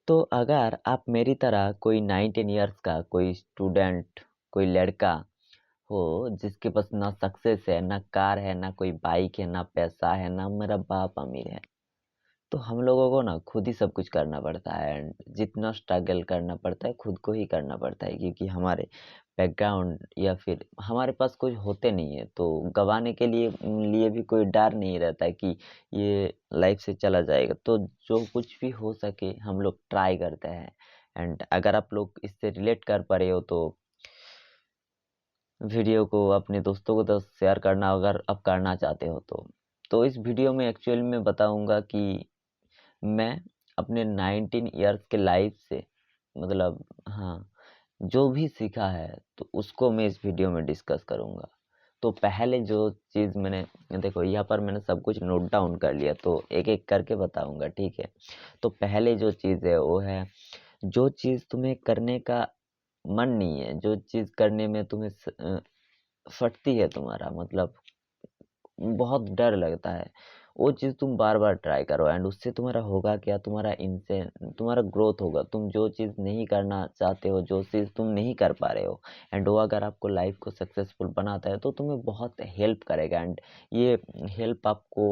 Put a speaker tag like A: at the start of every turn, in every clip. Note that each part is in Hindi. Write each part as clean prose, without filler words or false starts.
A: तो अगर आप मेरी तरह कोई 19 ईयर्स का कोई स्टूडेंट, कोई लड़का हो जिसके पास ना सक्सेस है, ना कार है, ना कोई बाइक है, ना पैसा है, ना मेरा बाप अमीर है, तो हम लोगों को ना खुद ही सब कुछ करना पड़ता है एंड जितना स्ट्रगल करना पड़ता है खुद को ही करना पड़ता है क्योंकि हमारे बैकग्राउंड या फिर हमारे पास कुछ होते नहीं है तो गंवाने के लिए भी कोई डर नहीं रहता है कि ये लाइफ से चला जाएगा। तो जो कुछ भी हो सके हम लोग ट्राई करते हैं एंड अगर आप लोग इससे रिलेट कर पा रहे हो तो वीडियो को अपने दोस्तों को तो शेयर करना अगर आप करना चाहते हो तो इस वीडियो में एक्चुअली मैं बताऊंगा कि मैं अपने 19 इयर्स के लाइफ से मतलब हाँ, जो भी सीखा है तो उसको मैं इस वीडियो में डिस्कस करूँगा। तो पहले जो चीज़ मैंने देखो यहाँ पर मैंने सब कुछ नोट डाउन कर लिया तो एक-एक करके बताऊँगा, ठीक है? तो पहले जो चीज़ है वो है, जो चीज़ तुम्हें करने का मन नहीं है, जो चीज़ करने में तुम्हें फटती है तुम्हारा मतलब बहुत डर लगता है, वो चीज़ तुम बार-बार ट्राई करो एंड उससे तुम्हारा होगा क्या, तुम्हारा ग्रोथ होगा। तुम जो चीज़ नहीं करना चाहते हो, जो चीज़ तुम नहीं कर पा रहे हो एंड वो अगर आपको लाइफ़ को सक्सेसफुल बनाता है, तो तुम्हें बहुत हेल्प करेगा एंड ये हेल्प आपको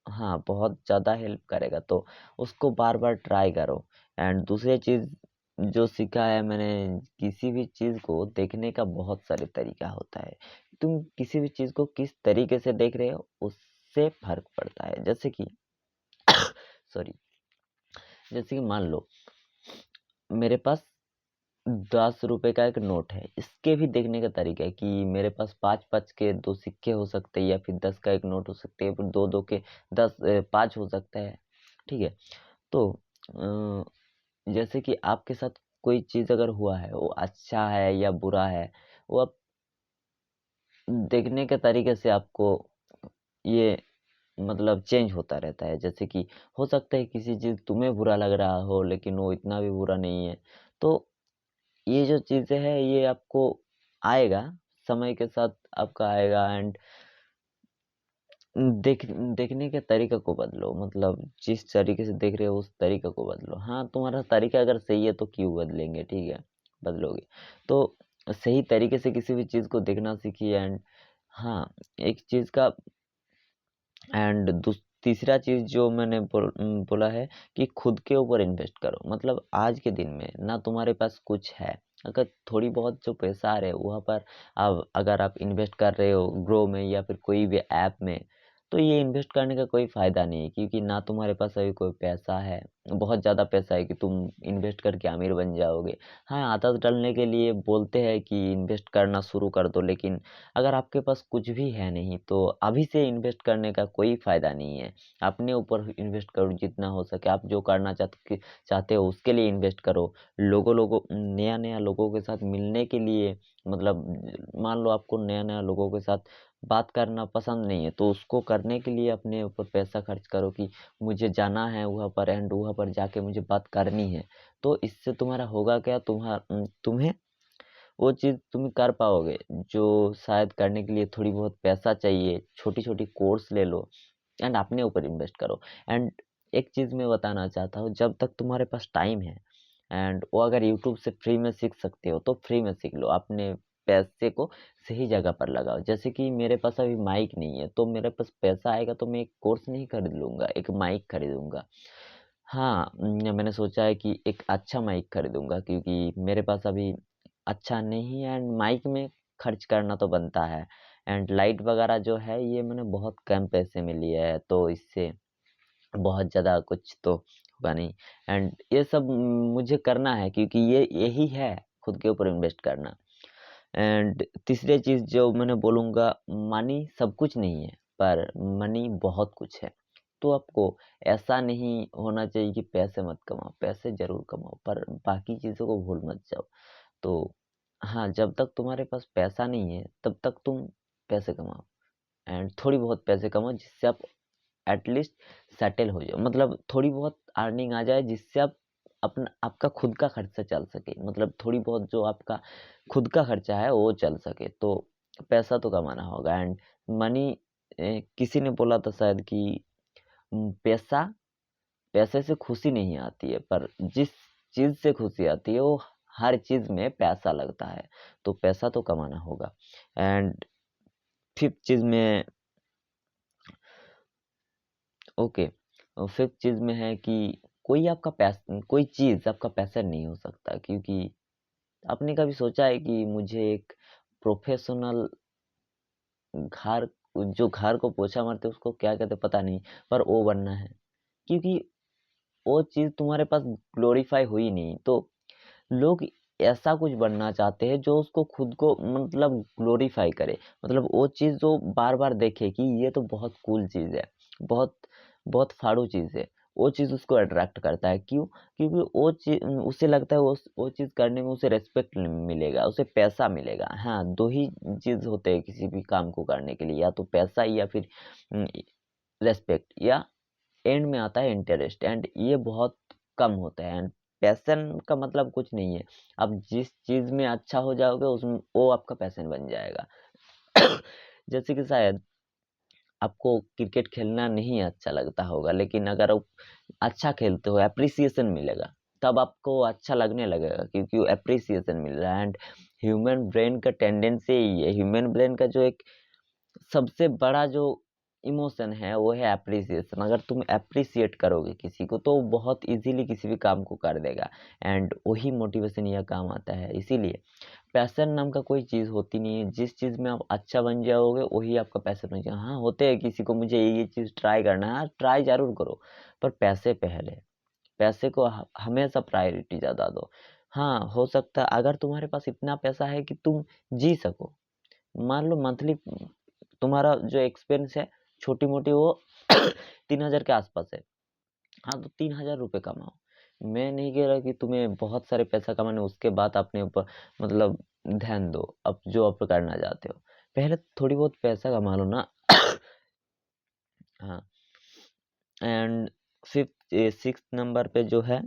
A: हाँ, बहुत ज़्यादा हेल्प करेगा, तो उसको बार-बार ट्राई करो। एंड दूसरी चीज़ जो सीखा है मैंने, किसी भी चीज़ को देखने का बहुत सारे तरीका होता है। तुम किसी भी चीज़ को किस तरीके से देख रहे हो उससे फ़र्क पड़ता है। जैसे कि सॉरी, जैसे कि मान लो मेरे पास ₹10 का एक नोट है, इसके भी देखने का तरीका है कि मेरे पास 5-5 के 2 सिक्के हो सकते हैं या फिर 10 का एक नोट हो सकते हैं, फिर 2-2 के 5 हो सकता है, ठीक है? तो जैसे कि आपके साथ कोई चीज़ अगर हुआ है, वो अच्छा है या बुरा है, वो आप देखने के तरीके से आपको ये मतलब चेंज होता रहता है। जैसे कि हो सकता है किसी चीज़ तुम्हें बुरा लग रहा हो लेकिन वो इतना भी बुरा नहीं है। तो ये जो चीज़ें हैं ये आपको आएगा, समय के साथ आपका आएगा एंड देखने के तरीके को बदलो, मतलब जिस तरीके से देख रहे हो उस तरीके को बदलो। हाँ, तुम्हारा तरीका अगर सही है तो क्यों बदलेंगे, ठीक है? बदलोगे। तो सही तरीके से किसी भी चीज़ को देखना सीखिए एंड हाँ, एक चीज़ का एंड तीसरा चीज़ जो मैंने बोला है कि खुद के ऊपर इन्वेस्ट करो। मतलब आज के दिन में ना तुम्हारे पास कुछ है, अगर थोड़ी बहुत जो पैसा आ रहा है वहाँ पर अब अगर आप इन्वेस्ट कर रहे हो ग्रो में या फिर कोई भी ऐप में, तो ये इन्वेस्ट करने का कोई फ़ायदा नहीं है क्योंकि ना तुम्हारे पास अभी कोई पैसा है, बहुत ज़्यादा पैसा है कि तुम इन्वेस्ट करके अमीर बन जाओगे। हाँ, आदत डालने के लिए बोलते हैं कि इन्वेस्ट करना शुरू कर दो, लेकिन अगर आपके पास कुछ भी है नहीं तो अभी से इन्वेस्ट करने का कोई फ़ायदा नहीं है। अपने ऊपर इन्वेस्ट करो जितना हो सके, आप जो करना चाहते हो उसके लिए इन्वेस्ट करो। नया-नया लोगों के साथ मिलने के लिए मतलब मान लो आपको नया-नया लोगों के साथ बात करना पसंद नहीं है, तो उसको करने के लिए अपने ऊपर पैसा खर्च करो कि मुझे जाना है वहाँ पर एंड वहाँ पर जाके मुझे बात करनी है। तो इससे तुम्हारा होगा क्या, तुम्हें वो चीज़ तुम कर पाओगे, जो शायद करने के लिए थोड़ी बहुत पैसा चाहिए, छोटी-छोटी कोर्स ले लो एंड अपने ऊपर इन्वेस्ट करो। एंड एक चीज़ मैं बताना चाहता हूँ, जब तक तुम्हारे पास टाइम है एंड वो अगर यूट्यूब से फ्री में सीख सकते हो, तो फ्री में सीख लो। अपने पैसे को सही जगह पर लगाओ। जैसे कि मेरे पास अभी माइक नहीं है, तो मेरे पास पैसा आएगा तो मैं एक कोर्स नहीं खरीद लूँगा, एक माइक खरीदूँगा। हाँ, मैंने सोचा है कि एक अच्छा माइक खरीदूँगा क्योंकि मेरे पास अभी अच्छा नहीं है एंड माइक में खर्च करना तो बनता है एंड लाइट वगैरह जो है ये मैंने बहुत कम पैसे में लिया है, तो इससे बहुत ज़्यादा कुछ तो होगा नहीं एंड ये सब मुझे करना है क्योंकि ये यही है खुद के ऊपर इन्वेस्ट करना। एंड तीसरी चीज़ जो मैंने बोलूँगा, मनी सब कुछ नहीं है, पर मनी बहुत कुछ है। तो आपको ऐसा नहीं होना चाहिए कि पैसे मत कमाओ, पैसे ज़रूर कमाओ पर बाकी चीज़ों को भूल मत जाओ। तो हाँ, जब तक तुम्हारे पास पैसा नहीं है तब तक तुम पैसे कमाओ एंड थोड़ी बहुत पैसे कमाओ जिससे आप एटलीस्ट सेटल हो जाओ, मतलब थोड़ी बहुत अर्निंग आ जाए जिससे आप अपना आपका खुद का खर्चा चल सके, मतलब थोड़ी बहुत जो आपका खुद का खर्चा है वो चल सके, तो पैसा तो कमाना होगा एंड मनी किसी ने बोला था शायद कि पैसा पैसे से खुशी नहीं आती है, पर जिस चीज़ से खुशी आती है, वो हर चीज़ में पैसा लगता है, तो पैसा तो कमाना होगा। एंड फिफ्थ चीज़ में ओके, फिफ्थ चीज़ में है कि कोई चीज़ आपका पैशन नहीं हो सकता, क्योंकि आपने कभी सोचा है कि मुझे एक प्रोफेशनल घर जो घर को पोछा मारते हैं उसको क्या कहते हैं पता नहीं, पर वो बनना है, क्योंकि वो चीज़ तुम्हारे पास ग्लोरीफाई हुई नहीं, तो लोग ऐसा कुछ बनना चाहते हैं जो उसको खुद को मतलब ग्लोरीफाई करे, मतलब वो चीज़ जो बार बार देखे कि ये तो बहुत कूल चीज़ है, बहुत बहुत फाड़ू चीज़ है, वो चीज़ उसको अट्रैक्ट करता है। क्यों? क्योंकि वो चीज़ उसे लगता है वो चीज़ करने में उसे रिस्पेक्ट मिलेगा, उसे पैसा मिलेगा। हाँ, दो ही चीज़ होते हैं किसी भी काम को करने के लिए, या तो पैसा या फिर रेस्पेक्ट, या एंड में आता है इंटरेस्ट, एंड ये बहुत कम होता है। एंड पैशन का मतलब कुछ नहीं है, आप जिस चीज में अच्छा हो जाओगे उसमें वो आपका पैशन बन जाएगा। जैसे कि शायद आपको क्रिकेट खेलना नहीं अच्छा लगता होगा, लेकिन अगर आप अच्छा खेलते हो एप्रिसिएशन मिलेगा, तब आपको अच्छा लगने लगेगा, क्योंकि एप्रिसिएशन मिल रहा है। एंड ह्यूमन ब्रेन का टेंडेंसी यही है, ह्यूमन ब्रेन का जो एक सबसे बड़ा जो इमोशन है वो है एप्रिसिएशन। अगर तुम एप्रिसिएट करोगे किसी को तो वो बहुत इजीली किसी भी काम को कर देगा, एंड वही मोटिवेशन यह काम आता है। इसीलिए पैशन नाम का कोई चीज़ होती नहीं है, जिस चीज़ में आप अच्छा बन जाओगे वही आपका पैशन बन जाएगा। हाँ, होते हैं किसी को मुझे ये चीज़ ट्राई करना है, हाँ ट्राई ज़रूर करो, पर पैसे पहले, पैसे को हमेशा प्रायोरिटी ज़्यादा दो। हाँ, हो सकता है अगर तुम्हारे पास इतना पैसा है कि तुम जी सको, मान लो मंथली तुम्हारा जो एक्सपेंस है छोटी मोटी वो 3,000 के आसपास है, हाँ तो 3,000 रुपये कमाओ। मैं नहीं कह रहा कि तुम्हें बहुत सारे पैसा कमाने उसके बाद अपने ऊपर मतलब ध्यान दो, अब जो आप करना चाहते हो, पहले थोड़ी बहुत पैसा कमा लो ना। हाँ, एंड फिफ्थ सिक्स नंबर पे जो है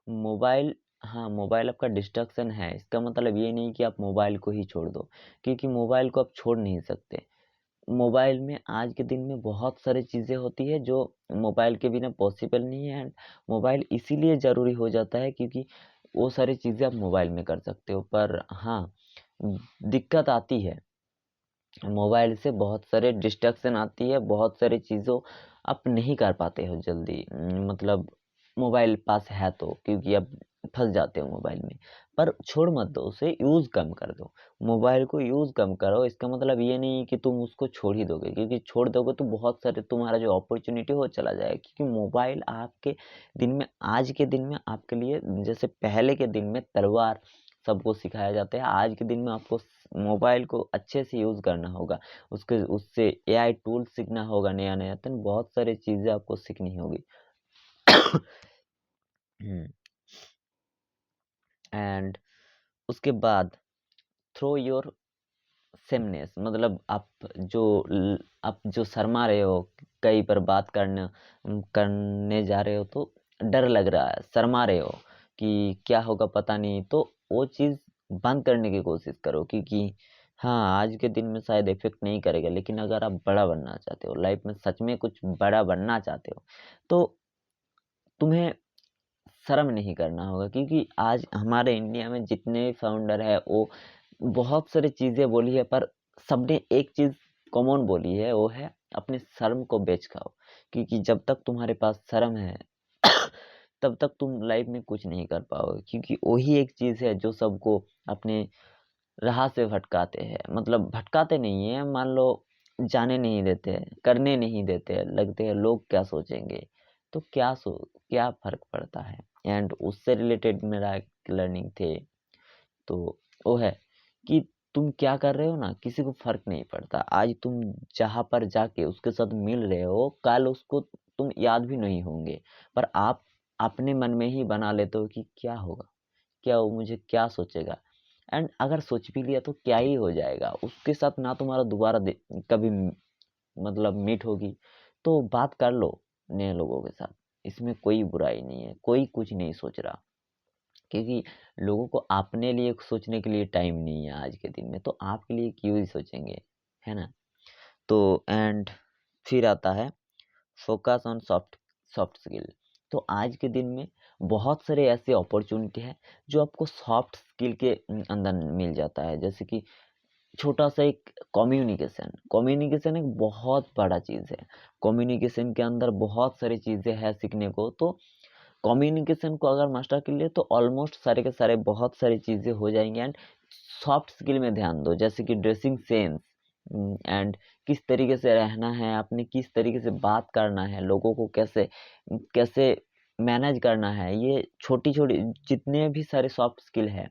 A: मोबाइल। हाँ, मोबाइल आपका डिस्ट्रैक्शन है, इसका मतलब ये नहीं कि आप मोबाइल को ही छोड़ दो, क्योंकि मोबाइल को आप छोड़ नहीं सकते। मोबाइल में आज के दिन में बहुत सारी चीज़ें होती है जो मोबाइल के बिना पॉसिबल नहीं है, एंड मोबाइल इसीलिए ज़रूरी हो जाता है क्योंकि वो सारी चीज़ें आप मोबाइल में कर सकते हो। पर हाँ, दिक्कत आती है, मोबाइल से बहुत सारे डिस्ट्रैक्शन आती है, बहुत सारी चीज़ों आप नहीं कर पाते हो जल्दी, मतलब मोबाइल पास है तो, क्योंकि आप फंस जाते हो मोबाइल में। पर छोड़ मत दो उसे, यूज़ कम कर दो, मोबाइल को यूज़ कम करो। इसका मतलब ये नहीं है कि तुम उसको छोड़ ही दोगे, क्योंकि छोड़ दोगे तो बहुत सारे तुम्हारा जो अपॉर्चुनिटी हो चला जाएगा, क्योंकि मोबाइल आपके दिन में, आज के दिन में आपके लिए, जैसे पहले के दिन में तलवार सबको सिखाया जाता है, आज के दिन में आपको मोबाइल को अच्छे से यूज़ करना होगा, उसके उससे एआई टूल सीखना होगा नया नया, तो बहुत सारी चीज़ें आपको सीखनी होगी। एंड उसके बाद थ्रो योर सेमनेस, मतलब आप जो शर्मा रहे हो, कहीं पर बात करने जा रहे हो तो डर लग रहा है, शर्मा रहे हो कि क्या होगा पता नहीं, तो वो चीज़ बंद करने की कोशिश करो, क्योंकि हाँ, आज के दिन में शायद इफ़ेक्ट नहीं करेगा, लेकिन अगर आप बड़ा बनना चाहते हो, लाइफ में सच में कुछ बड़ा बनना चाहते हो, तो तुम्हें शर्म नहीं करना होगा, क्योंकि आज हमारे इंडिया में जितने फाउंडर है वो बहुत सारी चीज़ें बोली है, पर सबने एक चीज़ कॉमन बोली है, वो है अपने शर्म को बेच खाओ, क्योंकि जब तक तुम्हारे पास शर्म है तब तक तुम लाइफ में कुछ नहीं कर पाओगे, क्योंकि वही एक चीज़ है जो सबको अपने राह से भटकाते हैं, मतलब भटकाते नहीं है, मान लो जाने नहीं देते, करने नहीं देते, लगते हैं लोग क्या सोचेंगे, तो क्या फ़र्क पड़ता है। एंड उससे रिलेटेड मेरा एक लर्निंग थे, तो वो है कि तुम क्या कर रहे हो ना, किसी को फ़र्क नहीं पड़ता। आज तुम जहाँ पर जाके उसके साथ मिल रहे हो, कल उसको तुम याद भी नहीं होंगे, पर आप अपने मन में ही बना लेते हो कि क्या होगा? क्या वो मुझे क्या सोचेगा? एंड अगर सोच भी लिया तो क्या ही हो जाएगा? उसके साथ ना तुम्हारा दोबारा कभी मतलब मीट होगी, तो बात कर लो नए लोगों के साथ। इसमें कोई बुराई नहीं है, कोई कुछ नहीं सोच रहा, क्योंकि लोगों को अपने लिए सोचने के लिए टाइम नहीं है आज के दिन में, तो आपके लिए क्यों ही सोचेंगे, है ना? तो एंड फिर आता है focus on soft soft skill. तो आज के दिन में बहुत सारे ऐसे अपॉर्चुनिटी है जो आपको सॉफ्ट स्किल के अंदर मिल जाता है। जैसे कि छोटा सा एक कम्युनिकेशन, कम्युनिकेशन एक बहुत बड़ा चीज़ है। कम्युनिकेशन के अंदर बहुत सारी चीज़ें हैं सीखने को। तो कम्युनिकेशन को अगर मास्टर कर लिए तो ऑलमोस्ट सारे के सारे बहुत सारी चीज़ें हो जाएंगे। एंड सॉफ्ट स्किल में ध्यान दो, जैसे कि ड्रेसिंग सेंस एंड किस तरीके से रहना है, आपने किस तरीके से बात करना है, लोगों को कैसे कैसे मैनेज करना है। ये छोटी छोटी जितने भी सारे सॉफ्ट स्किल है,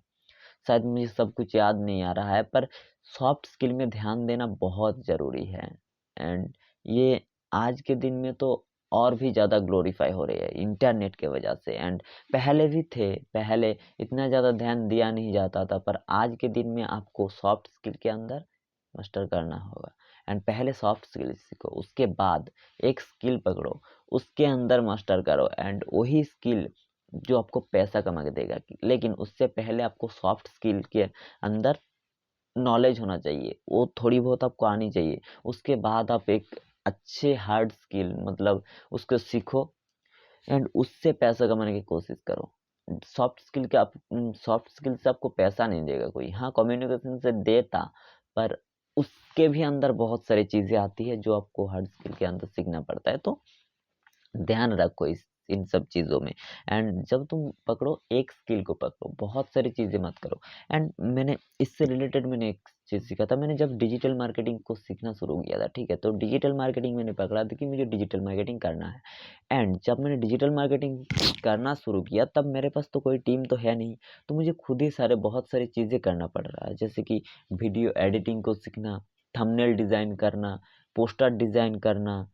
A: शायद मुझे सब कुछ याद नहीं आ रहा है, पर सॉफ्ट स्किल में ध्यान देना बहुत ज़रूरी है। एंड ये आज के दिन में तो और भी ज़्यादा ग्लोरीफाई हो रही है इंटरनेट के वजह से। एंड पहले भी थे, पहले इतना ज़्यादा ध्यान दिया नहीं जाता था, पर आज के दिन में आपको सॉफ्ट स्किल के अंदर मास्टर करना होगा। एंड पहले सॉफ्ट स्किल सीखो, उसके बाद एक स्किल पकड़ो, उसके अंदर मास्टर करो, एंड वही स्किल जो आपको पैसा कमा के देगा। लेकिन उससे पहले आपको सॉफ्ट स्किल के अंदर नॉलेज होना चाहिए, वो थोड़ी बहुत आपको आनी चाहिए। उसके बाद आप एक अच्छे हार्ड स्किल मतलब उसको सीखो एंड उससे पैसा कमाने की कोशिश करो। सॉफ्ट स्किल से आपको पैसा नहीं देगा कोई, हाँ कम्युनिकेशन से देता, पर उसके भी अंदर बहुत सारी चीज़ें आती है जो आपको हार्ड स्किल के अंदर सीखना पड़ता है। तो ध्यान रखो इस इन सब चीज़ों में। एंड जब तुम पकड़ो एक स्किल को पकड़ो, बहुत सारी चीज़ें मत करो। एंड मैंने इससे रिलेटेड मैंने एक चीज़ सीखा था। मैंने जब डिजिटल मार्केटिंग को सीखना शुरू किया था, ठीक है, तो डिजिटल मार्केटिंग मैंने पकड़ा था कि मुझे डिजिटल मार्केटिंग करना है। एंड जब मैंने डिजिटल मार्केटिंग करना शुरू किया तब मेरे पास तो कोई टीम तो है नहीं, तो मुझे खुद ही बहुत सारी चीज़ें करना पड़ रहा है। जैसे कि वीडियो एडिटिंग को सीखना, थंबनेल डिज़ाइन करना, पोस्टर डिज़ाइन करना,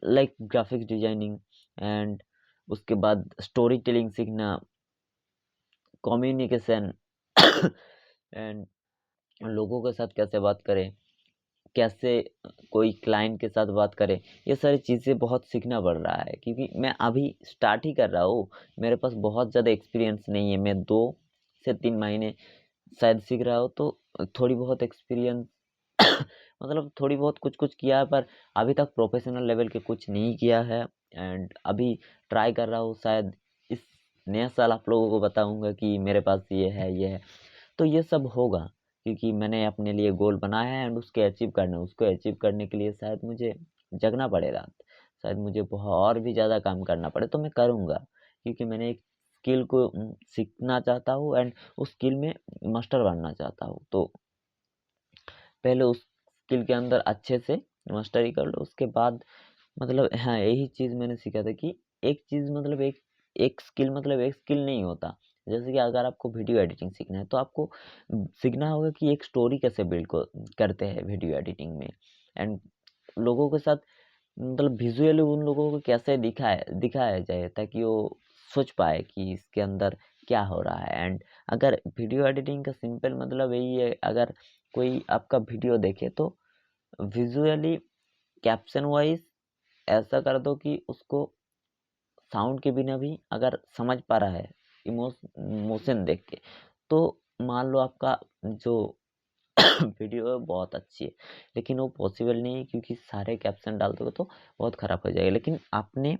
A: लाइक ग्राफिक्स डिजाइनिंग, एंड उसके बाद स्टोरी टेलिंग सीखना, कम्युनिकेशन एंड लोगों के साथ कैसे बात करें, कैसे कोई क्लाइंट के साथ बात करें। ये सारी चीज़ें बहुत सीखना पड़ रहा है क्योंकि मैं अभी स्टार्ट ही कर रहा हूँ। मेरे पास बहुत ज़्यादा एक्सपीरियंस नहीं है, मैं 2 से 3 महीने शायद सीख रहा हूँ। तो थोड़ी बहुत एक्सपीरियंस मतलब थोड़ी बहुत कुछ कुछ किया है, पर अभी तक प्रोफेशनल लेवल के कुछ नहीं किया है। एंड अभी ट्राई कर रहा हूँ, शायद इस नया साल आप लोगों को बताऊंगा कि मेरे पास ये है ये है। तो ये सब होगा क्योंकि मैंने अपने लिए गोल बनाया है एंड उसके अचीव करना है। उसको अचीव करने के लिए शायद मुझे जगना पड़े रात, शायद मुझे बहुत और भी ज़्यादा काम करना पड़े, तो मैं करूँगा क्योंकि मैंने एक स्किल को सीखना चाहता हूँ एंड उस स्किल में मास्टर बनना चाहता हूँ। तो पहले उस स्किल के अंदर अच्छे से मास्टरी कर लो, उसके बाद मतलब हाँ, यही चीज़ मैंने सीखा था कि एक चीज़ मतलब एक स्किल मतलब एक स्किल नहीं होता। जैसे कि अगर आपको वीडियो एडिटिंग सीखना है तो आपको सीखना होगा कि एक स्टोरी कैसे बिल्ड को करते हैं वीडियो एडिटिंग में। एंड लोगों के साथ मतलब विजुअली उन लोगों को कैसे दिखाया दिखाया जाए ताकि वो सोच पाए कि इसके अंदर क्या हो रहा है। एंड अगर वीडियो एडिटिंग का सिंपल मतलब यही है, अगर कोई आपका वीडियो देखे तो विजुअली कैप्शन वाइज ऐसा कर दो कि उसको साउंड के बिना भी अगर समझ पा रहा है इमोशन देख के, तो मान लो आपका जो वीडियो है बहुत अच्छी है। लेकिन वो पॉसिबल नहीं है क्योंकि सारे कैप्शन डाल दोगे तो बहुत ख़राब हो जाएगा। लेकिन आपने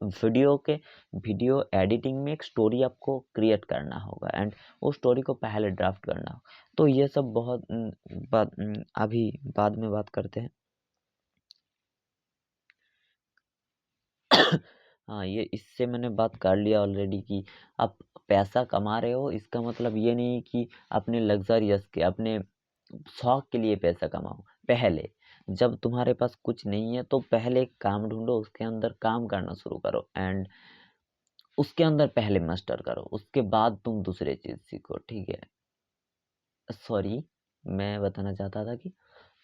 A: वीडियो एडिटिंग में एक स्टोरी आपको क्रिएट करना होगा एंड वो स्टोरी को पहले ड्राफ्ट करना होगा। तो ये सब बहुत अभी बाद में बात करते हैं। हाँ, ये इससे मैंने बात कर लिया ऑलरेडी कि आप पैसा कमा रहे हो, इसका मतलब ये नहीं कि अपने लग्ज़रियस के, अपने शौक के लिए पैसा कमाओ। पहले जब तुम्हारे पास कुछ नहीं है तो पहले एक काम ढूँढो, उसके अंदर काम करना शुरू करो एंड उसके अंदर पहले मास्टर करो, उसके बाद तुम दूसरे चीज़ सीखो, ठीक है? सॉरी, मैं बताना चाहता था कि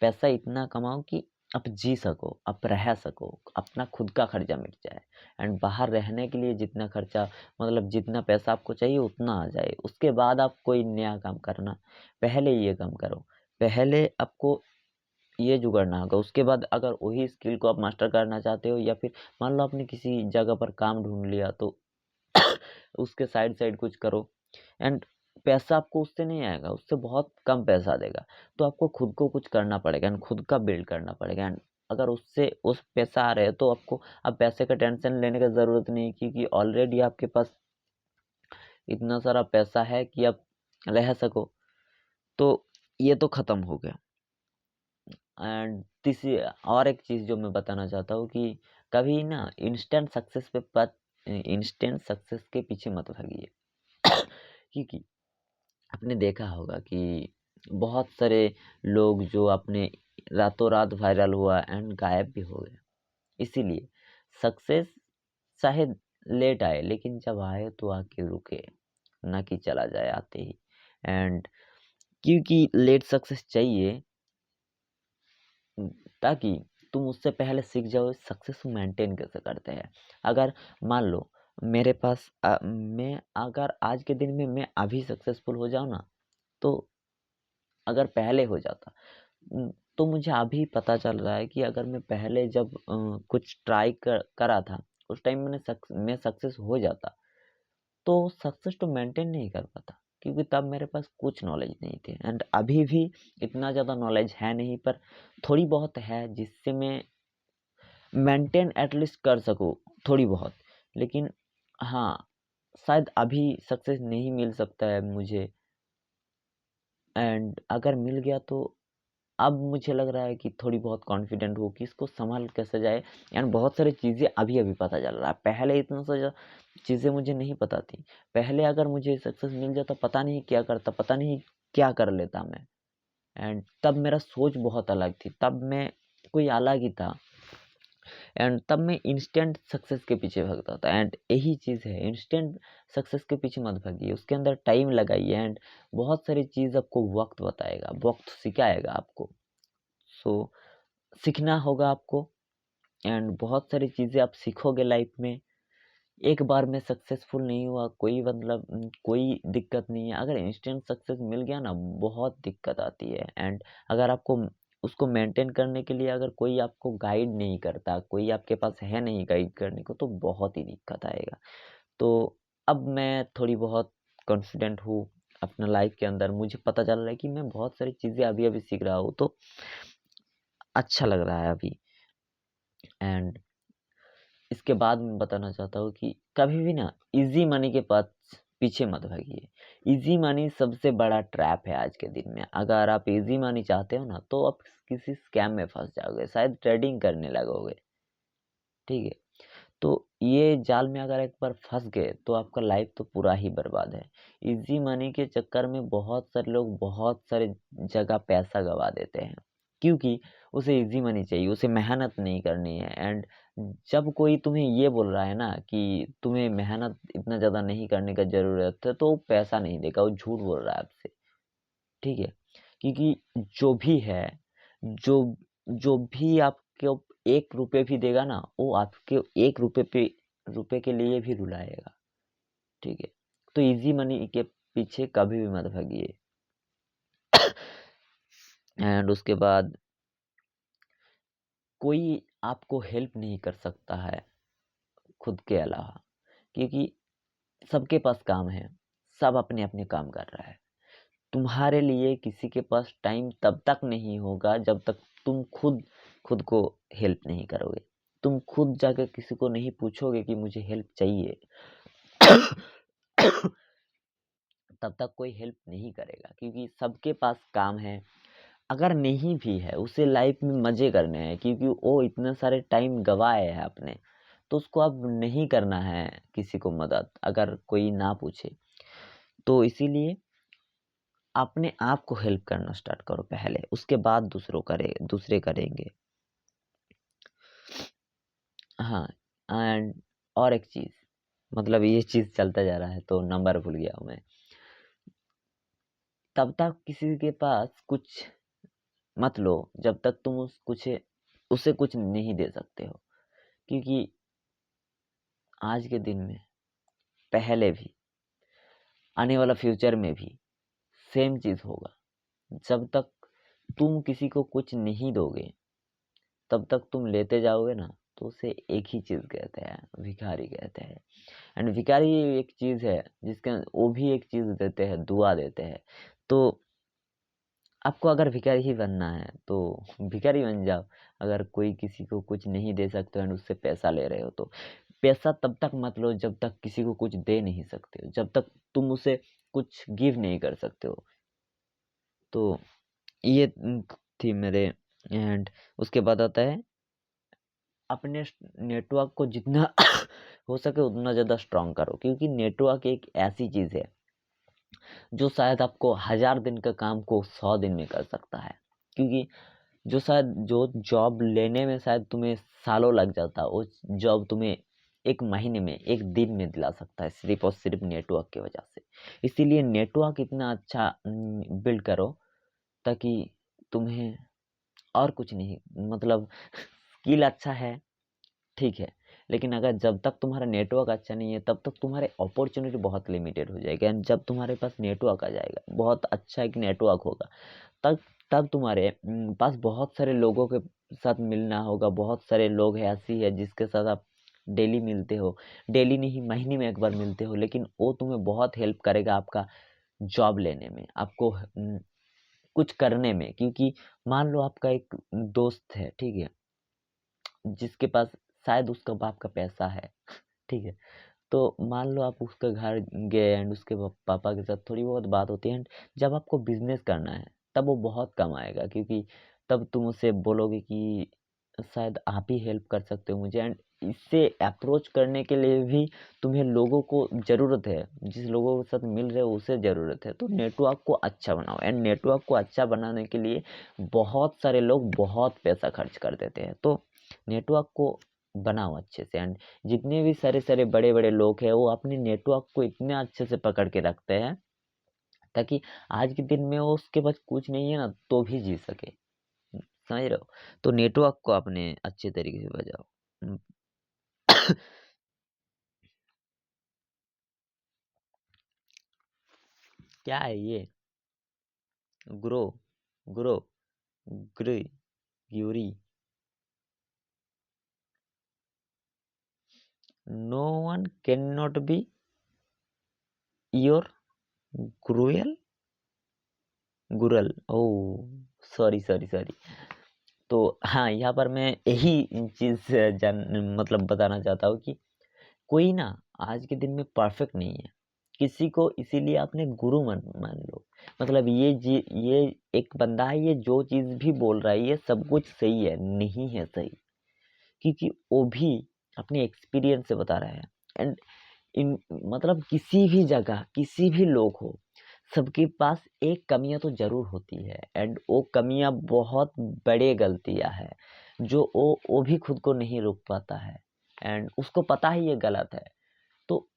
A: पैसा इतना कमाओ कि आप जी सको, आप रह सको, अपना खुद का खर्चा मिट जाए। एंड बाहर रहने के लिए जितना खर्चा मतलब जितना पैसा आपको चाहिए उतना आ जाए, उसके बाद आप कोई नया काम करना। पहले ये काम करो, पहले आपको ये जुगाड़ना होगा। उसके बाद अगर वही स्किल को आप मास्टर करना चाहते हो या फिर मान लो आपने किसी जगह पर काम ढूंढ लिया तो उसके साइड साइड कुछ करो। एंड पैसा आपको उससे नहीं आएगा, उससे बहुत कम पैसा देगा। तो आपको खुद को कुछ करना पड़ेगा एंड खुद का बिल्ड करना पड़ेगा। एंड अगर उससे उस पैसा आ रहे हैं तो आपको अब पैसे का टेंशन लेने का ज़रूरत नहीं है, क्योंकि ऑलरेडी आपके पास इतना सारा पैसा है कि आप रह सको। तो ये तो ख़त्म हो गया। एंड तीसरी और एक चीज़ जो मैं बताना चाहता हूँ कि कभी ना इंस्टेंट सक्सेस के पीछे मत भागिए। क्योंकि आपने देखा होगा कि बहुत सारे लोग जो अपने रातों रात वायरल हुआ एंड गायब भी हो गए। इसीलिए सक्सेस चाहे लेट आए, लेकिन जब आए तो आके रुके, ना कि चला जाए आते ही। एंड क्योंकि लेट सक्सेस चाहिए ताकि तुम उससे पहले सीख जाओ सक्सेस मेंटेन कैसे करते हैं। अगर मान लो मेरे पास मैं अगर आज के दिन में मैं अभी सक्सेसफुल हो जाऊँ ना, तो अगर पहले हो जाता तो मुझे अभी पता चल रहा है कि अगर मैं पहले जब कुछ ट्राई करा था, उस टाइम मैं सक्सेस हो जाता, तो सक्सेस तो मेंटेन नहीं कर पाता, क्योंकि तब मेरे पास कुछ नॉलेज नहीं थी। एंड अभी भी इतना ज़्यादा नॉलेज है नहीं, पर थोड़ी बहुत है जिससे मैं मेंटेन एटलीस्ट कर सकूँ थोड़ी बहुत। लेकिन हाँ, शायद अभी सक्सेस नहीं मिल सकता है मुझे, एंड अगर मिल गया तो अब मुझे लग रहा है कि थोड़ी बहुत कॉन्फिडेंट हो कि इसको संभाल कैसे जाए। एंड बहुत सारी चीज़ें अभी अभी पता चल रहा है, पहले इतना सा चीज़ें मुझे नहीं पता थी। पहले अगर मुझे सक्सेस मिल जाता, पता नहीं क्या करता, पता नहीं क्या कर लेता मैं। एंड तब मेरा सोच बहुत अलग थी, तब मैं कोई अलग ही था। एंड तब मैं इंस्टेंट सक्सेस के पीछे भागता था। एंड यही चीज़ है, इंस्टेंट सक्सेस के पीछे मत भागिए, उसके अंदर टाइम लगाइए। एंड बहुत सारी चीज़ आपको वक्त बताएगा, वक्त सिखाएगा आपको। सो सीखना होगा आपको। एंड बहुत सारी चीज़ें आप सीखोगे लाइफ में। एक बार में सक्सेसफुल नहीं हुआ कोई मतलब कोई दिक्कत नहीं है। अगर इंस्टेंट सक्सेस मिल गया ना, बहुत दिक्कत आती है। एंड अगर आपको उसको मेंटेन करने के लिए अगर कोई आपको गाइड नहीं करता, कोई आपके पास है नहीं गाइड करने को, तो बहुत ही दिक्कत आएगा। तो अब मैं थोड़ी बहुत कॉन्फिडेंट हूँ अपना लाइफ के अंदर। मुझे पता चल रहा है कि मैं बहुत सारी चीज़ें अभी अभी सीख रहा हूँ, तो अच्छा लग रहा है अभी। एंड इसके बाद मैं बताना चाहता हूँ कि कभी भी ना इजी मनी के पास पीछे मत भागिए। इजी मनी सबसे बड़ा ट्रैप है आज के दिन में। अगर आप इजी मनी चाहते हो ना, तो आप किसी स्कैम में फंस जाओगे, शायद ट्रेडिंग करने लगोगे। ठीक है, तो ये जाल में अगर एक बार फंस गए तो आपका लाइफ तो पूरा ही बर्बाद है। इजी मनी के चक्कर में बहुत सारे लोग बहुत सारे जगह पैसा गवा देते हैं, क्योंकि उसे इजी मनी चाहिए, उसे मेहनत नहीं करनी है। एंड जब कोई तुम्हें ये बोल रहा है ना कि तुम्हें मेहनत इतना ज़्यादा नहीं करने का ज़रूरत है, तो वो पैसा नहीं देगा, वो झूठ बोल रहा है आपसे। ठीक है, क्योंकि जो भी है, जो जो भी आपको 1 रुपए भी देगा ना, वो आपके 1 रुपए के लिए भी रुलाएगा। ठीक है, तो इजी मनी के पीछे कभी भी मत भागिए। एंड उसके बाद कोई आपको हेल्प नहीं कर सकता है खुद के अलावा, क्योंकि सबके पास काम है, सब अपने अपने काम कर रहा है। तुम्हारे लिए किसी के पास टाइम तब तक नहीं होगा जब तक तुम खुद खुद को हेल्प नहीं करोगे। तुम खुद जाकर किसी को नहीं पूछोगे कि मुझे हेल्प चाहिए, तब तक कोई हेल्प नहीं करेगा, क्योंकि सबके पास काम है। अगर नहीं भी है, उसे लाइफ में मज़े करने हैं, क्योंकि वो इतने सारे टाइम गँवाए हैं अपने, तो उसको अब नहीं करना है किसी को मदद, अगर कोई ना पूछे। तो इसीलिए अपने आप को हेल्प करना स्टार्ट करो पहले, उसके बाद दूसरे करेंगे। हाँ, एंड और एक चीज़, मतलब ये चीज़ चलता जा रहा है तो नंबर भूल गया हूँ मैं। तब तक किसी के पास कुछ मत लो जब तक तुम उसे कुछ नहीं दे सकते हो, क्योंकि आज के दिन में, पहले भी, आने वाला फ्यूचर में भी सेम चीज़ होगा। जब तक तुम किसी को कुछ नहीं दोगे, तब तक तुम लेते जाओगे ना, तो उसे एक ही चीज़ कहते हैं, भिखारी कहते हैं। एंड भिखारी एक चीज़ है जिसके वो भी एक चीज़ देते हैं, दुआ देते हैं। तो आपको अगर भिखारी ही बनना है तो भिखारी बन जाओ। अगर कोई किसी को कुछ नहीं दे सकते हो एंड उससे पैसा ले रहे हो तो पैसा तब तक मत लो जब तक किसी को कुछ दे नहीं सकते हो, जब तक तुम उसे कुछ गिव नहीं कर सकते हो। तो ये थी मेरे। एंड उसके बाद आता है अपने नेटवर्क को जितना हो सके उतना ज़्यादा स्ट्रांग करो, क्योंकि नेटवर्क एक ऐसी चीज़ है जो शायद आपको 1000 दिन का काम को 100 दिन में कर सकता है। क्योंकि जो जॉब लेने में शायद तुम्हें सालों लग जाता, वो जॉब तुम्हें एक महीने में, एक दिन में दिला सकता है, सिर्फ और सिर्फ नेटवर्क की वजह से। इसीलिए नेटवर्क इतना अच्छा बिल्ड करो ताकि तुम्हें और कुछ नहीं, मतलब स्किल अच्छा है ठीक है, लेकिन अगर जब तक तुम्हारा नेटवर्क अच्छा नहीं है तब तक तुम्हारे अपॉर्चुनिटी बहुत लिमिटेड हो जाएगी। एंड जब तुम्हारे पास नेटवर्क आ जाएगा, बहुत अच्छा एक नेटवर्क होगा, तब तब तुम्हारे पास बहुत सारे लोगों के साथ मिलना होगा। बहुत सारे लोग हैं ऐसी है जिसके साथ आप डेली मिलते हो, डेली नहीं महीने में एक बार मिलते हो, लेकिन वो तुम्हें बहुत हेल्प करेगा आपका जॉब लेने में, आपको कुछ करने में। क्योंकि मान लो आपका एक दोस्त है ठीक है, जिसके पास शायद उसका बाप का पैसा है ठीक है, तो मान लो आप उसके घर गए एंड उसके पापा के साथ थोड़ी बहुत बात होती है एंड जब आपको बिजनेस करना है तब वो बहुत कम आएगा, क्योंकि तब तुम उसे बोलोगे कि शायद आप ही हेल्प कर सकते हो मुझे। एंड इससे अप्रोच करने के लिए भी तुम्हें लोगों को ज़रूरत है, जिस लोगों के साथ मिल रहे हो उसे ज़रूरत है। तो नेटवर्क को अच्छा बनाओ, एंड नेटवर्क को अच्छा बनाने के लिए बहुत सारे लोग बहुत पैसा खर्च कर देते हैं। तो नेटवर्क को बनाओ अच्छे से। एंड जितने भी सारे सारे बड़े बड़े लोग हैं वो अपने नेटवर्क को इतने अच्छे से पकड़ के रखते हैं ताकि आज के दिन में वो उसके पास कुछ नहीं है ना तो भी जी सके, समझ रहे हो। तो नेटवर्क को अपने अच्छे तरीके से बजाओ। हम्म, क्या है ये? ग्रो, ग्रो, ग्री, ग्यूरी। No one can not be your gruel, गुरल। Oh sorry sorry sorry. तो हाँ, यहाँ पर मैं यही चीज़ जान मतलब बताना चाहता हूँ कि कोई ना आज के दिन में परफेक्ट नहीं है, किसी को इसीलिए आपने गुरु मान मान लो। मतलब ये एक बंदा है, ये जो चीज़ भी बोल रहा है ये सब कुछ सही है, नहीं है सही, क्योंकि वो भी अपने एक्सपीरियंस से बता रहा है। एंड इन मतलब किसी भी जगह किसी भी लोग हो, सबके पास एक कमियां तो जरूर होती है, एंड वो कमियां बहुत बड़े गलतियां है जो वो भी खुद को नहीं रोक पाता है एंड उसको पता है ये गलत है। तो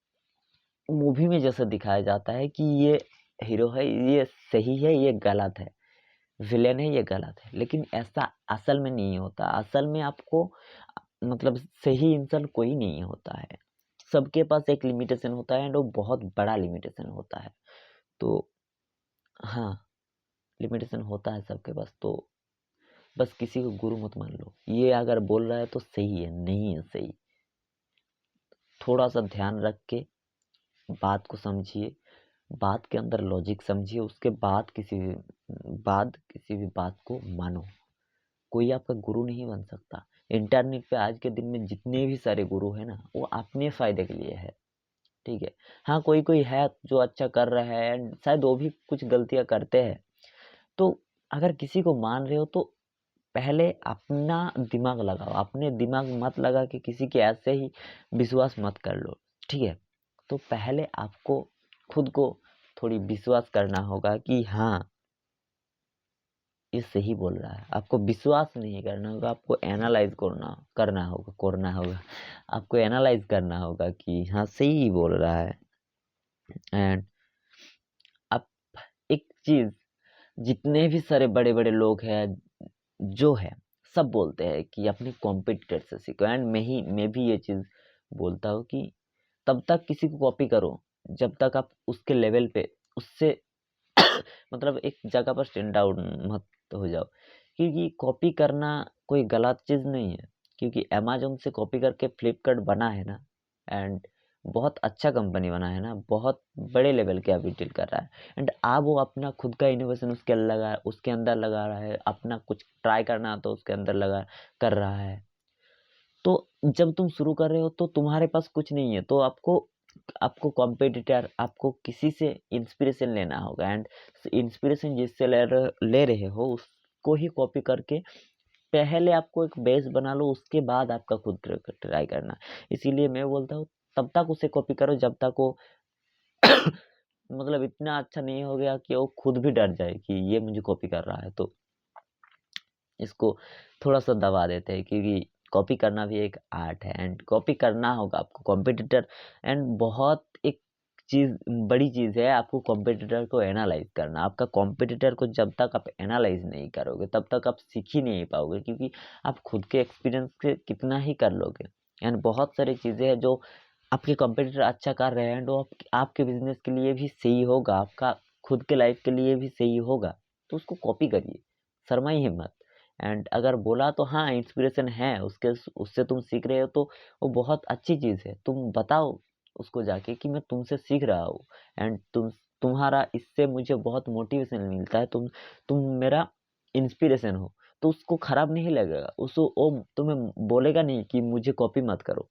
A: मूवी में जैसे दिखाया जाता है कि ये हीरो है, ये सही है, ये गलत है, विलेन है, ये गलत है, लेकिन ऐसा असल में नहीं होता। असल में आपको मतलब सही इंसान कोई नहीं होता है, सबके पास एक लिमिटेशन होता है एंड वो बहुत बड़ा लिमिटेशन होता है। तो हाँ, लिमिटेशन होता है सबके पास। तो बस किसी को गुरु मत मान लो, ये अगर बोल रहा है तो सही है, नहीं है सही। थोड़ा सा ध्यान रख के बात को समझिए, बात के अंदर लॉजिक समझिए, उसके बाद किसी भी बात को मानो। कोई आपका गुरु नहीं बन सकता। इंटरनेट पे आज के दिन में जितने भी सारे गुरु है ना वो अपने फायदे के लिए है, ठीक है। हाँ, कोई कोई है जो अच्छा कर रहा है एंड शायद वो भी कुछ गलतियां करते हैं। तो अगर किसी को मान रहे हो तो पहले अपना दिमाग लगाओ, अपने दिमाग मत लगा के किसी के ऐसे ही विश्वास मत कर लो, ठीक है। तो पहले आपको खुद को थोड़ी विश्वास करना होगा कि हाँ ये सही बोल रहा है। आपको विश्वास नहीं करना होगा, आपको एनालाइज करना होगा आपको एनालाइज करना होगा कि हाँ सही बोल रहा है। एंड अब एक चीज, जितने भी सारे बड़े बड़े लोग हैं जो है सब बोलते हैं कि अपने कॉम्पिटिटर से सीखो। एंड मैं भी ये चीज बोलता हूँ कि तब तक किसी को कॉपी करो जब तक आप उसके लेवल पे उससे मतलब एक जगह पर स्टैंड आउट मत हो जाओ। क्योंकि कॉपी करना कोई गलत चीज नहीं है, क्योंकि अमेजोन से कॉपी करके फ्लिपकार्ट बना है ना। एंड बहुत अच्छा कंपनी बना है ना, बहुत बड़े लेवल के अभी डील कर रहा है, एंड अब वो अपना खुद का इनोवेशन उसके अंदर लगा रहा है, अपना कुछ ट्राई करना तो उसके अंदर लगा कर रहा है। तो जब तुम शुरू कर रहे हो तो तुम्हारे पास कुछ नहीं है, तो आपको आपको कॉम्पिटिटर, आपको किसी से इंस्पिरेशन लेना होगा, एंड इंस्पिरेशन जिससे ले रहे हो उसको ही कॉपी करके पहले आपको एक बेस बना लो, उसके बाद आपका खुद ट्राई करना। इसीलिए मैं बोलता हूँ तब तक उसे कॉपी करो जब तक वो मतलब इतना अच्छा नहीं हो गया कि वो खुद भी डर जाए कि ये मुझे कॉपी कर रहा है, तो इसको थोड़ा-सा दबा देते हैं, क्योंकि कॉपी करना भी एक आर्ट है, एंड कॉपी करना होगा आपको कॉम्पिटिटर, एंड बहुत एक चीज़ बड़ी चीज़ है आपको कॉम्पिटिटर को एनालाइज़ करना। आपका कॉम्पिटिटर को जब तक आप एनालाइज़ नहीं करोगे तब तक आप सीख ही नहीं पाओगे, क्योंकि आप खुद के एक्सपीरियंस से कितना ही कर लोगे, एंड बहुत सारी चीज़ें हैं जो आपके कॉम्पिटिटर अच्छा कर रहे हैं, एंड वो आपके बिज़नेस के लिए भी सही होगा, आपका खुद के लाइफ़ के लिए भी सही होगा, तो उसको कॉपी करिए, शर्माइए मत। एंड अगर बोला तो हाँ, इंस्पिरेशन है, उसके उससे तुम सीख रहे हो तो वो बहुत अच्छी चीज़ है। तुम बताओ उसको जाके कि मैं तुमसे सीख रहा हूँ, एंड तुम्हारा इससे मुझे बहुत मोटिवेशन मिलता है, तुम मेरा इंस्पिरेशन हो, तो उसको खराब नहीं लगेगा। वो तुम्हें बोलेगा नहीं कि मुझे कॉपी मत करो,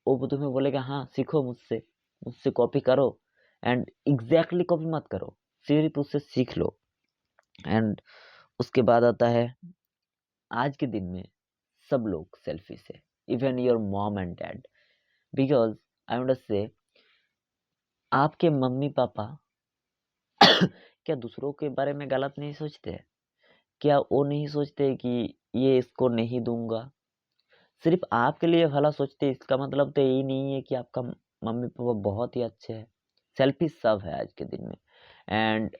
A: वो तुम्हें बोलेगा हाँ, सीखो मुझसे, मुझसे कॉपी करो, एंड एग्ज़ैक्टली कॉपी मत करो, सिर्फ़ उससे सीख लो। एंड उसके बाद आता है, आज के दिन में सब लोग सेल्फिश है, even your mom and dad, because I want to say आपके मम्मी पापा क्या दूसरों के बारे में गलत नहीं सोचते हैं? क्या वो नहीं सोचते कि ये इसको नहीं दूंगा? सिर्फ आपके लिए भला सोचते हैं, इसका मतलब तो यही नहीं है कि आपका मम्मी पापा बहुत ही अच्छे हैं। सेल्फिश सब है आज के दिन में, एंड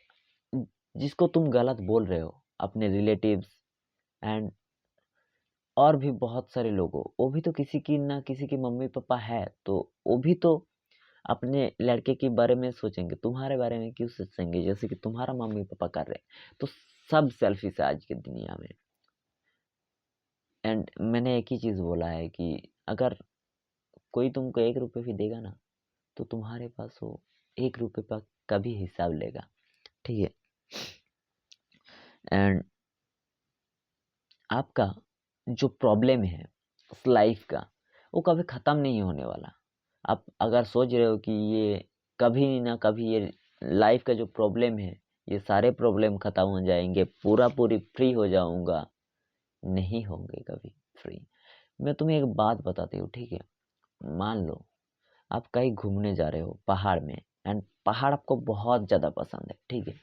A: जिसको तुम गलत बोल रहे हो अपने रिलेटिव्स एंड और भी बहुत सारे लोगों, वो भी तो किसी की ना किसी की मम्मी पापा है, तो वो भी तो अपने लड़के के बारे में सोचेंगे, तुम्हारे बारे में क्यों सोचेंगे जैसे कि तुम्हारा मम्मी पापा कर रहे हैं? तो सब सेल्फिश है आज की दुनिया में। एंड मैंने एक ही चीज़ बोला है कि अगर कोई तुमको 1 रुपए भी देगा ना, तो तुम्हारे पास वो 1 रुपए का कभी हिसाब लेगा, ठीक है? एंड आपका जो प्रॉब्लम है उस लाइफ का, वो कभी ख़त्म नहीं होने वाला। आप अगर सोच रहे हो कि ये कभी ना कभी ये लाइफ का जो प्रॉब्लम है, ये सारे प्रॉब्लम ख़त्म हो जाएँगे, पूरा-पूरी फ्री हो जाऊँगा, नहीं होंगे कभी फ्री। मैं तुम्हें एक बात बताती हूँ, ठीक है? मान लो आप कहीं घूमने जा रहे हो पहाड़ में, एंड पहाड़ आपको बहुत ज़्यादा पसंद है, ठीक है?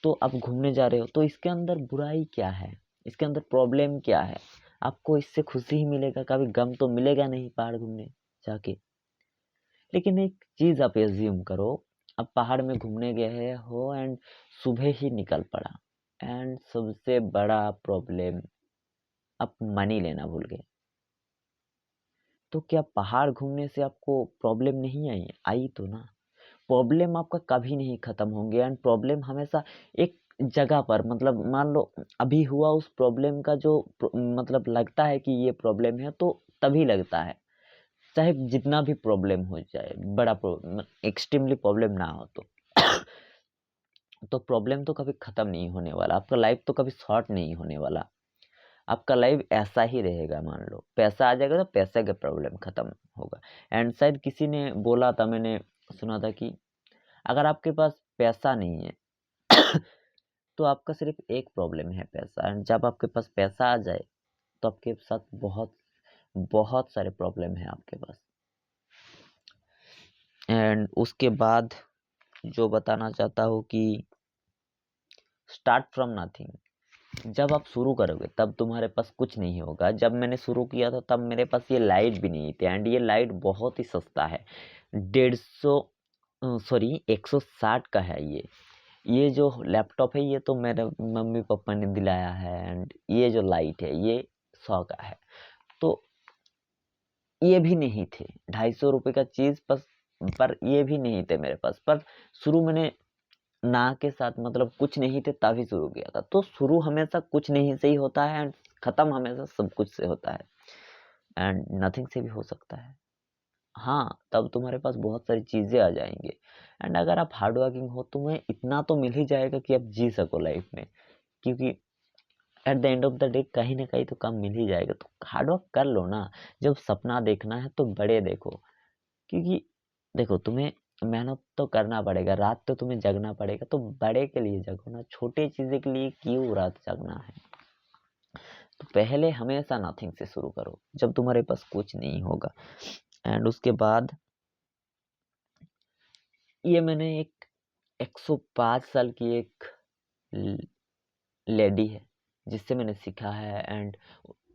A: तो आप घूमने जा रहे हो, तो इसके अंदर बुराई क्या है? इसके अंदर प्रॉब्लम क्या है? आपको इससे खुशी ही मिलेगा, कभी गम तो मिलेगा नहीं पहाड़ घूमने जाके। लेकिन एक चीज़ आप एज़्यूम करो, आप पहाड़ में घूमने गए हो एंड सुबह ही निकल पड़ा, एंड सबसे बड़ा प्रॉब्लम, आप मनी लेना भूल गए। तो क्या पहाड़ घूमने से आपको प्रॉब्लम नहीं आई? आई तो ना। प्रॉब्लम आपका कभी नहीं खत्म होंगे, एंड प्रॉब्लम हमेशा एक जगह पर, मतलब मान लो अभी हुआ उस प्रॉब्लम का जो मतलब लगता है कि ये प्रॉब्लम है, तो तभी लगता है, चाहे जितना भी प्रॉब्लम हो जाए, बड़ा एक्सट्रीमली प्रॉब्लम ना हो तो प्रॉब्लम तो कभी खत्म नहीं होने वाला, आपका लाइफ तो कभी शॉर्ट नहीं होने वाला, आपका लाइफ ऐसा ही रहेगा। मान लो पैसा आ जाएगा तो पैसे का प्रॉब्लम खत्म होगा। एंड शायद किसी ने बोला था, मैंने सुना था कि अगर आपके पास पैसा नहीं है तो आपका सिर्फ एक प्रॉब्लम है, पैसा, एंड जब आपके पास पैसा आ जाए तो आपके साथ बहुत बहुत सारे प्रॉब्लम है आपके पास। एंड उसके बाद जो बताना चाहता हूँ कि स्टार्ट फ्रॉम नथिंग। जब आप शुरू करोगे तब तुम्हारे पास कुछ नहीं होगा। जब मैंने शुरू किया था तब मेरे पास ये लाइट भी नहीं थी, एंड ये लाइट बहुत ही सस्ता है, 150 सॉरी 160 का है ये जो लैपटॉप है ये तो मेरे मम्मी पापा ने दिलाया है, एंड ये जो लाइट है ये 100 का है। तो ये भी नहीं थे, 250 रुपए का चीज़ बस, पर ये भी नहीं थे मेरे पास। पर शुरू मैंने ना के साथ, मतलब कुछ नहीं थे तभी शुरू किया था। तो शुरू हमेशा कुछ नहीं से ही होता है, एंड खत्म हमेशा सब कुछ से होता है, एंड नथिंग से भी हो सकता है। हाँ, तब तुम्हारे पास बहुत सारी चीज़ें आ जाएँगी। एंड अगर आप हार्ड वर्किंग हो, तुम्हें इतना तो मिल ही जाएगा कि आप जी सको लाइफ़ में, क्योंकि at the end of the day कहीं न कहीं तो काम मिल ही जाएगा। तो हार्ड वर्क कर लो ना। जब सपना देखना है तो बड़े देखो, क्योंकि देखो तुम्हें मेहनत तो करना पड़ेगा, रात तो तुम्हें जगना पड़ेगा, तो बड़े के लिए जगो ना, छोटे चीज़ें के लिए क्यों रात जगना है? तो पहले हमेशा नथिंग से शुरू करो, जब तुम्हारे पास कुछ नहीं होगा। एंड उसके बाद ये मैंने एक 105 साल की एक ल लेडी है, जिससे मैंने सीखा है। एंड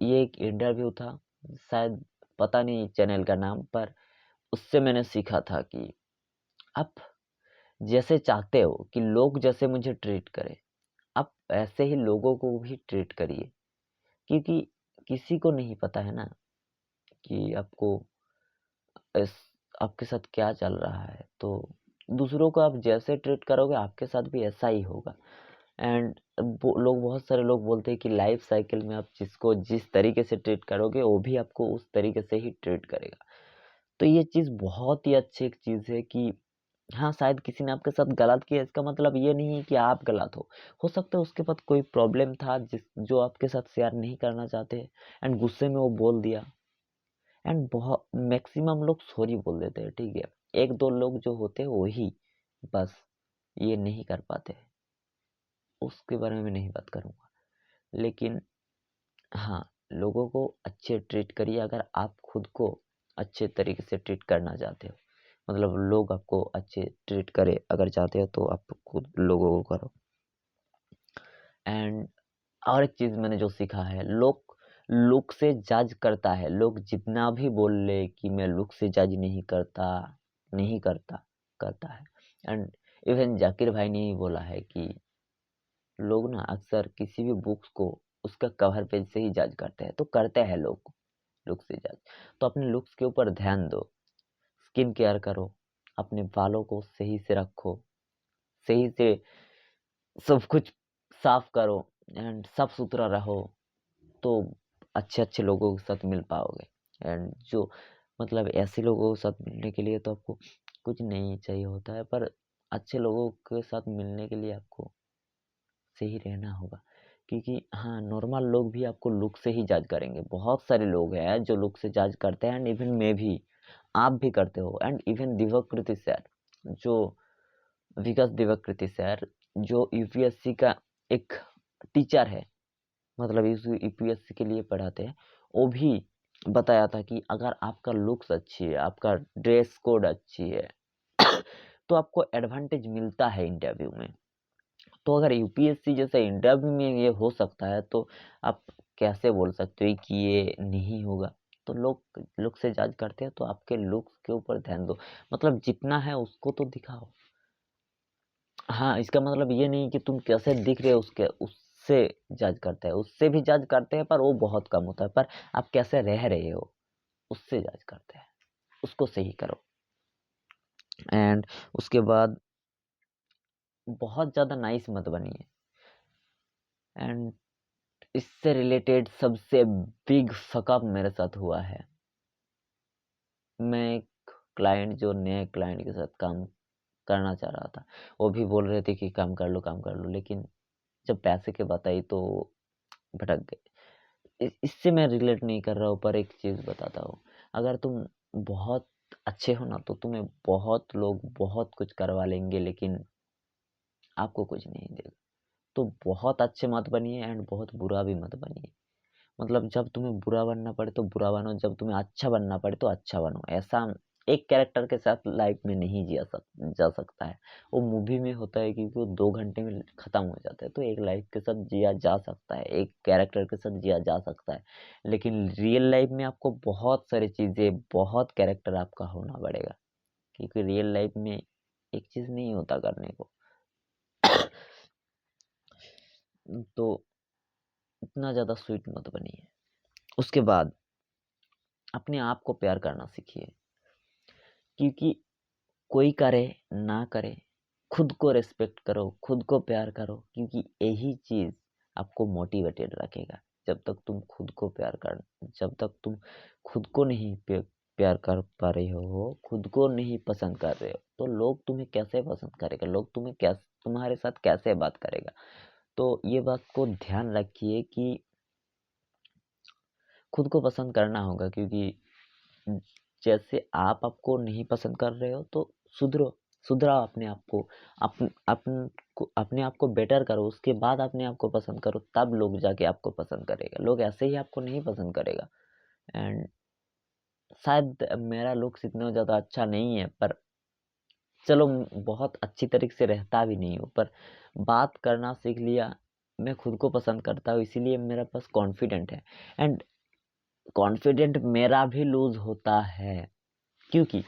A: ये एक इंटरव्यू था, शायद पता नहीं चैनल का नाम, पर उससे मैंने सीखा था कि आप जैसे चाहते हो कि लोग जैसे मुझे ट्रीट करें, आप ऐसे ही लोगों को भी ट्रीट करिए। क्योंकि किसी को नहीं पता है ना कि इस आपके साथ क्या चल रहा है। तो दूसरों को आप जैसे ट्रीट करोगे, आपके साथ भी ऐसा ही होगा। एंड बहुत सारे लोग बोलते हैं कि लाइफ साइकिल में आप जिसको जिस तरीके से ट्रीट करोगे, वो भी आपको उस तरीके से ही ट्रीट करेगा। तो ये चीज़ बहुत ही अच्छी एक चीज़ है कि हाँ, शायद किसी ने आपके साथ गलत किया, इसका मतलब ये नहीं है कि आप गलत हो। हो सकता है उसके पास कोई प्रॉब्लम था जो आपके साथ शेयर नहीं करना चाहते, एंड गुस्से में वो बोल दिया। एंड बहुत मैक्सिमम लोग सॉरी बोल देते हैं, ठीक है। 1-2 लोग जो होते हैं वही बस ये नहीं कर पाते, उसके बारे में मैं नहीं बात करूँगा। लेकिन हाँ, लोगों को अच्छे ट्रीट करिए अगर आप खुद को अच्छे तरीके से ट्रीट करना चाहते हो। मतलब लोग आपको अच्छे ट्रीट करें अगर चाहते हो, तो आप खुद लोगों को करो। एंड और एक चीज़ मैंने जो सीखा है, लोग लुक से जज करता है। लोग जितना भी बोल ले कि मैं लुक से जज नहीं करता, नहीं करता, करता है। एंड इवन जाकिर भाई ने ही बोला है कि लोग ना अक्सर किसी भी बुक्स को उसका कवर पेज से ही जज करते हैं। तो करते हैं लोग लुक से जज। तो अपने लुक्स के ऊपर ध्यान दो, स्किन केयर करो, अपने बालों को सही से रखो, सही से सब कुछ साफ करो, एंड साफ सुथरा रहो। तो अच्छे-अच्छे लोगों के साथ मिल पाओगे। एंड जो मतलब ऐसे लोगों के साथ मिलने के लिए तो आपको कुछ नहीं चाहिए होता है, पर अच्छे लोगों के साथ मिलने के लिए आपको सही रहना होगा। क्योंकि हाँ, नॉर्मल लोग भी आपको लुक से ही जज करेंगे। बहुत सारे लोग हैं जो लुक से जज करते हैं, एंड इवन मैं भी, आप भी करते हो। एंड इवन दिव्यकृति सर, जो विकास दिव्यकृति सर, जो यूपीएससी का एक टीचर है, मतलब इस यूपीएससी के लिए पढ़ाते हैं, वो भी बताया था कि अगर आपका लुक्स अच्छी है, आपका ड्रेस कोड अच्छी है, तो आपको एडवांटेज मिलता है इंटरव्यू में। तो अगर यूपीएससी जैसे इंटरव्यू में ये हो सकता है, तो आप कैसे बोल सकते हो कि ये नहीं होगा? तो लोग लुक से जज करते हैं, तो आपके लुक्स के ऊपर ध्यान दो। मतलब जितना है उसको तो दिखाओ। हाँ, इसका मतलब ये नहीं कि तुम कैसे दिख रहे हो उससे जज करते हैं। उससे भी जज करते हैं, पर वो बहुत कम होता है। पर आप कैसे रह रहे हो, उससे जज करते हैं। उसको सही करो। एंड उसके बाद बहुत ज़्यादा नाइस मत बनिए। एंड इससे रिलेटेड सबसे बिग फक अप मेरे साथ हुआ है। मैं एक क्लाइंट, जो नए क्लाइंट के साथ काम करना चाह रहा था, वो भी बोल रहे थे कि काम कर लो, लेकिन जब पैसे की बात आई तो भटक गए। इससे मैं रिलेट नहीं कर रहा हूँ, पर एक चीज़ बताता हूँ। अगर तुम बहुत अच्छे हो ना, तो तुम्हें बहुत लोग बहुत कुछ करवा लेंगे, लेकिन आपको कुछ नहीं देगा। तो बहुत अच्छे मत बनिए, एंड बहुत बुरा भी मत बनिए। मतलब जब तुम्हें बुरा बनना पड़े तो बुरा बनो, जब तुम्हें अच्छा बनना पड़े तो अच्छा बनो। ऐसा एक कैरेक्टर के साथ लाइफ में नहीं जा सकता है। वो मूवी में होता है, क्योंकि वो 2 घंटे में खत्म हो जाता है। तो एक लाइफ के साथ जिया जा सकता है, एक कैरेक्टर के साथ जिया जा सकता है। लेकिन रियल लाइफ में आपको बहुत सारी चीज़ें, बहुत कैरेक्टर आपका होना पड़ेगा, क्योंकि रियल लाइफ में एक चीज़ नहीं होता करने को। तो इतना ज़्यादा स्वीट मत बनिए। उसके बाद अपने आप को प्यार करना सीखिए। क्योंकि कोई करे ना करे, खुद को रिस्पेक्ट करो, खुद को प्यार करो, क्योंकि यही चीज़ आपको मोटिवेटेड रखेगा। जब तक तुम खुद को प्यार कर जब तक तुम खुद को नहीं प्यार कर पा रहे हो, खुद को नहीं पसंद कर रहे हो, तो लोग तुम्हें कैसे पसंद करेगा, लोग तुम्हारे साथ कैसे बात करेगा। तो ये बात को ध्यान रखिए कि खुद को पसंद करना होगा, क्योंकि जैसे आप आपको नहीं पसंद कर रहे हो तो सुधरो, सुधराओ अपने आप को, अपने आप को बेटर करो, उसके बाद अपने आप को पसंद करो, तब लोग जाके आपको पसंद करेगा, लोग ऐसे ही आपको नहीं पसंद करेगा। एंड शायद मेरा लुक्स इतना ज़्यादा अच्छा नहीं है, पर चलो बहुत अच्छी तरीके से रहता भी नहीं हूँ, पर बात करना सीख लिया, मैं खुद को पसंद करता हूँ, इसीलिए मेरे पास कॉन्फिडेंट है। एंड कॉन्फिडेंट मेरा भी लूज होता है, क्योंकि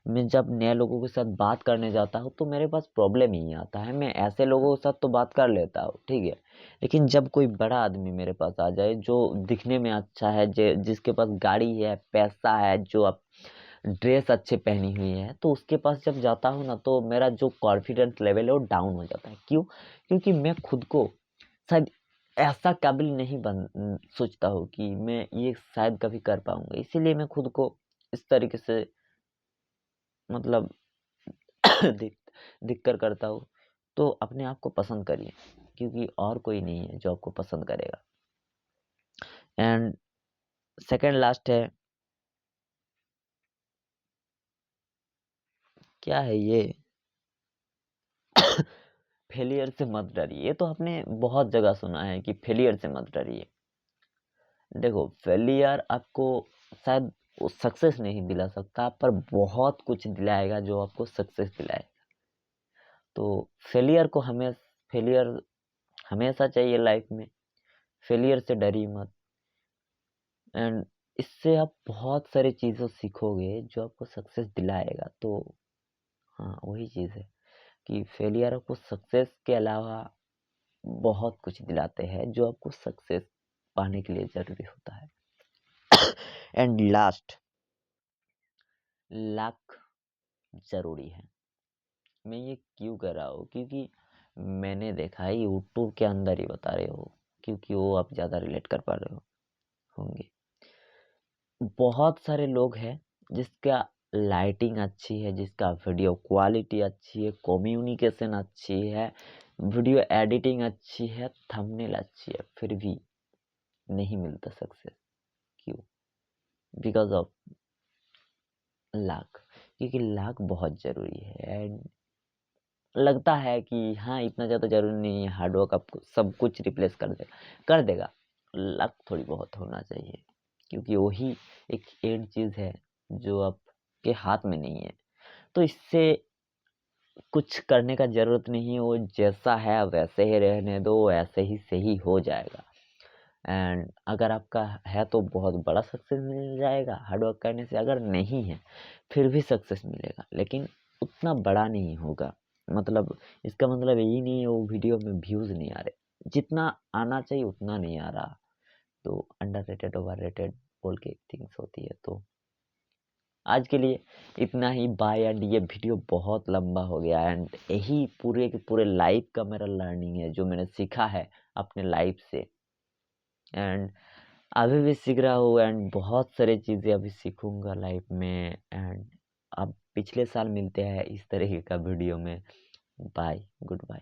A: मैं जब नए लोगों के साथ बात करने जाता हूँ तो मेरे पास प्रॉब्लम ही आता है। मैं ऐसे लोगों के साथ तो बात कर लेता हूँ, ठीक है, लेकिन जब कोई बड़ा आदमी मेरे पास आ जाए जो दिखने में अच्छा है, जिसके पास गाड़ी है, पैसा है, जो आप ड्रेस अच्छे पहनी हुई है, तो उसके पास जब जाता हूँ ना, तो मेरा जो कॉन्फिडेंस लेवल है वो डाउन हो जाता है। क्यों? क्योंकि मैं खुद को शायद ऐसा काबिल नहीं सोचता हूँ कि मैं ये शायद कभी कर पाऊंगा, इसीलिए मैं खुद को इस तरीके से मतलब दिख दिख कर करता हूँ। तो अपने आप को पसंद करिए, क्योंकि और कोई नहीं है जो आपको पसंद करेगा। एंड सेकंड लास्ट है, क्या है ये, फेलियर से मत डरिए। ये तो आपने बहुत जगह सुना है कि फेलियर से मत डरिए। देखो, फेलियर आपको शायद वो सक्सेस नहीं दिला सकता, पर बहुत कुछ दिलाएगा जो आपको सक्सेस दिलाए। तो फेलियर को फेलियर हमेशा चाहिए लाइफ में, फेलियर से डरिए मत। एंड इससे आप बहुत सारी चीज़ें सीखोगे जो आपको सक्सेस दिलाएगा। तो हाँ, वही चीज़ है कि फेलियर आपको सक्सेस के अलावा बहुत कुछ दिलाते हैं जो आपको सक्सेस पाने के लिए ज़रूरी होता है। एंड लास्ट, लक ज़रूरी है। मैं ये क्यों कर रहा हूँ, क्योंकि मैंने देखा है यूट्यूब के अंदर ही बता रहे हो, क्योंकि वो आप ज़्यादा रिलेट कर पा रहे हो होंगे। बहुत सारे लोग हैं जिसका लाइटिंग अच्छी है, जिसका वीडियो क्वालिटी अच्छी है, कम्युनिकेशन अच्छी है, वीडियो एडिटिंग अच्छी है, थंबनेल अच्छी है, फिर भी नहीं मिलता सक्सेस। क्यों? बिकॉज ऑफ लाख, क्योंकि लाख बहुत ज़रूरी है। एंड लगता है कि हाँ, इतना ज़्यादा ज़रूरी नहीं है, हार्डवर्क आपको सब कुछ रिप्लेस कर देगा। लक थोड़ी बहुत होना चाहिए, क्योंकि वही एक एंड चीज़ है जो आपके हाथ में नहीं है। तो इससे कुछ करने का ज़रूरत नहीं है, वो जैसा है वैसे ही रहने दो, ऐसे ही सही हो जाएगा। एंड अगर आपका है तो बहुत बड़ा सक्सेस मिल जाएगा हार्डवर्क करने से, अगर नहीं है फिर भी सक्सेस मिलेगा, लेकिन उतना बड़ा नहीं होगा। मतलब इसका मतलब यही नहीं है वो वीडियो में व्यूज़ नहीं आ रहे, जितना आना चाहिए उतना नहीं आ रहा। तो अंडररेटेड ओवररेटेड बोल के थिंग्स होती है। तो आज के लिए इतना ही, बाय। एंड ये वीडियो बहुत लंबा हो गया, एंड यही पूरे के पूरे लाइफ का मेरा लर्निंग है जो मैंने सीखा है अपने लाइफ से। एंड अभी भी सीख रहा हूँ, एंड बहुत सारी चीज़ें अभी सीखूंगा लाइफ में। एंड अब पिछले साल मिलते हैं इस तरीके का वीडियो में। Bye, good bye.